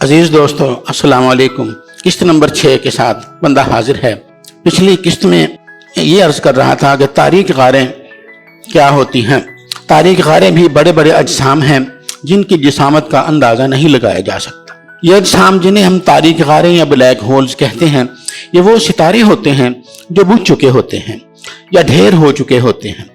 عزیز دوستو السلام علیکم۔ قسط نمبر 6 کے ساتھ بندہ حاضر ہے۔ پچھلی قسط میں یہ عرض کر رہا تھا کہ تاریک غاریں کیا ہوتی ہیں۔ تاریک غاریں بھی بڑے بڑے اجسام ہیں جن کی جسامت کا اندازہ نہیں لگایا جا سکتا۔ یہ اجسام جنہیں ہم تاریک غاریں یا بلیک ہولز کہتے ہیں، یہ وہ ستارے ہوتے ہیں جو بجھ چکے ہوتے ہیں یا ڈھیر ہو چکے ہوتے ہیں،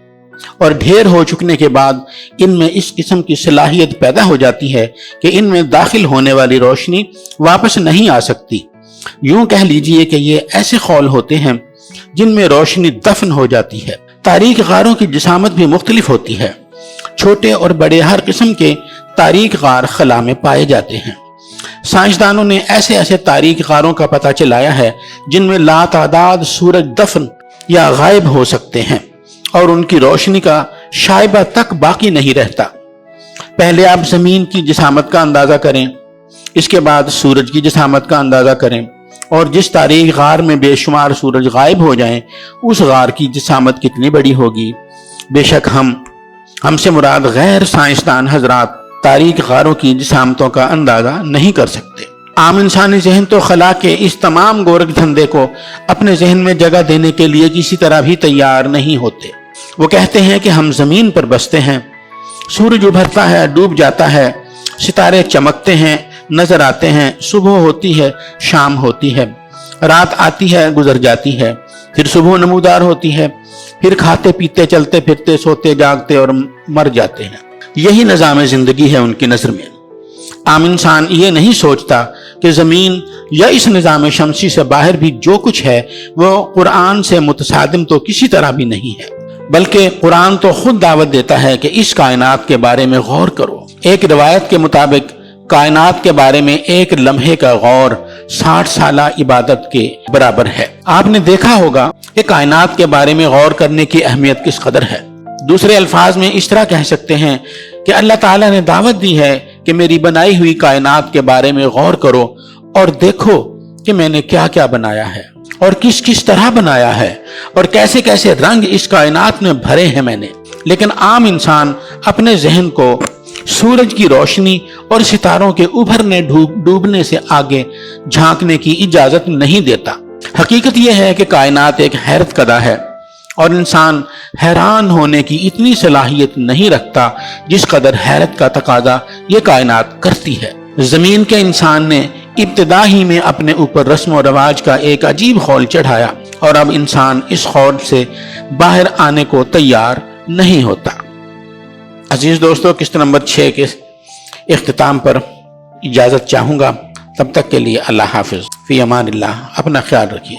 اور ڈھیر ہو چکنے کے بعد ان میں اس قسم کی صلاحیت پیدا ہو جاتی ہے کہ ان میں داخل ہونے والی روشنی واپس نہیں آ سکتی۔ یوں کہہ لیجئے کہ یہ ایسے خول ہوتے ہیں جن میں روشنی دفن ہو جاتی ہے۔ تاریک غاروں کی جسامت بھی مختلف ہوتی ہے۔ چھوٹے اور بڑے ہر قسم کے تاریک غار خلا میں پائے جاتے ہیں۔ سائنسدانوں نے ایسے تاریک غاروں کا پتہ چلایا ہے جن میں لاتعداد سورج دفن یا غائب ہو سکتے ہیں اور ان کی روشنی کا شائبہ تک باقی نہیں رہتا۔ پہلے آپ زمین کی جسامت کا اندازہ کریں، اس کے بعد سورج کی جسامت کا اندازہ کریں، اور جس تاریک غار میں بے شمار سورج غائب ہو جائیں اس غار کی جسامت کتنی بڑی ہوگی۔ بے شک ہم سے مراد غیر سائنسدان حضرات تاریک غاروں کی جسامتوں کا اندازہ نہیں کر سکتے۔ عام انسانی ذہن تو خلا کے اس تمام گورکھ دھندے کو اپنے ذہن میں جگہ دینے کے لیے کسی طرح بھی تیار نہیں ہوتے۔ وہ کہتے ہیں کہ ہم زمین پر بستے ہیں، سورج ابھرتا ہے، ڈوب جاتا ہے، ستارے چمکتے ہیں، نظر آتے ہیں، صبح ہوتی ہے، شام ہوتی ہے، رات آتی ہے، گزر جاتی ہے، پھر صبح نمودار ہوتی ہے، پھر کھاتے پیتے چلتے پھرتے سوتے جاگتے اور مر جاتے ہیں۔ یہی نظام زندگی ہے ان کی نظر میں۔ عام انسان یہ نہیں سوچتا کہ زمین یا اس نظام شمسی سے باہر بھی جو کچھ ہے وہ قرآن سے متصادم تو کسی طرح بھی نہیں ہے، بلکہ قرآن تو خود دعوت دیتا ہے کہ اس کائنات کے بارے میں غور کرو۔ ایک روایت کے مطابق کائنات کے بارے میں ایک لمحے کا غور 60 سالہ عبادت کے برابر ہے۔ آپ نے دیکھا ہوگا کہ کائنات کے بارے میں غور کرنے کی اہمیت کس قدر ہے۔ دوسرے الفاظ میں اس طرح کہہ سکتے ہیں کہ اللہ تعالیٰ نے دعوت دی ہے کہ میری بنائی ہوئی کائنات کے بارے میں غور کرو اور دیکھو کہ میں نے کیا کیا بنایا ہے اور کس کس طرح بنایا ہے اور کیسے کیسے رنگ اس کائنات میں بھرے ہیں میں نے۔ لیکن عام انسان اپنے ذہن کو سورج کی روشنی اور ستاروں کے ابھرنے ڈوبنے سے آگے جھانکنے کی اجازت نہیں دیتا۔ حقیقت یہ ہے کہ کائنات ایک حیرت کدہ ہے اور انسان حیران ہونے کی اتنی صلاحیت نہیں رکھتا جس قدر حیرت کا تقاضا یہ کائنات کرتی ہے۔ زمین کے انسان نے ابتدا ہی میں اپنے اوپر رسم و رواج کا ایک عجیب خول چڑھایا اور اب انسان اس خول سے باہر آنے کو تیار نہیں ہوتا۔ عزیز دوستو، قسط نمبر 6 کے اختتام پر اجازت چاہوں گا۔ تب تک کے لیے اللہ حافظ، فی امان اللہ، اپنا خیال رکھیے۔